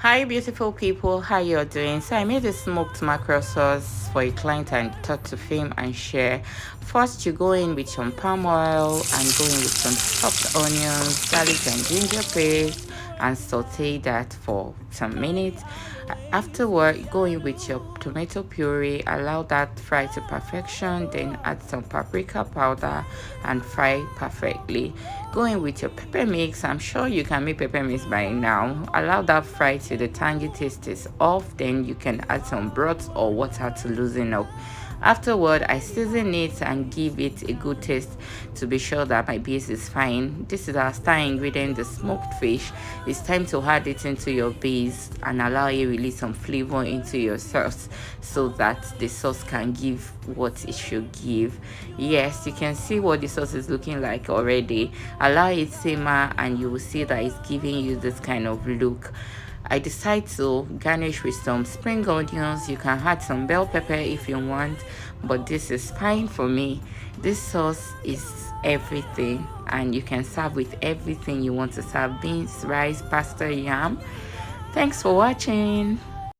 Hi beautiful people, how you're doing? So I made a smoked mackerel sauce for a client and thought to film and share. First you go in with some palm oil and go in with some chopped onions, garlic and ginger paste and saute that for some minutes. Afterward, go in with your tomato puree, allow that fry to perfection, then add some paprika powder and fry perfectly. Go in with your pepper mix. I'm sure you can make pepper mix by now. Allow that fry till the tangy taste is off, then you can add some broth or water to loosen up. Afterward, I season it and give it a good taste to be sure that my base is fine. This is our star ingredient, the smoked fish. It's time to add it into your base and allow it release some flavor into your sauce so that the sauce can give what it should give. Yes, you can see what the sauce is looking like already. Allow it simmer and you will see that it's giving you this kind of look. I decide to garnish with some spring onions. You can add some bell pepper if you want, but this is fine for me. This sauce is everything and you can serve with everything you want to serve: beans, rice, pasta, yam. Thanks for watching.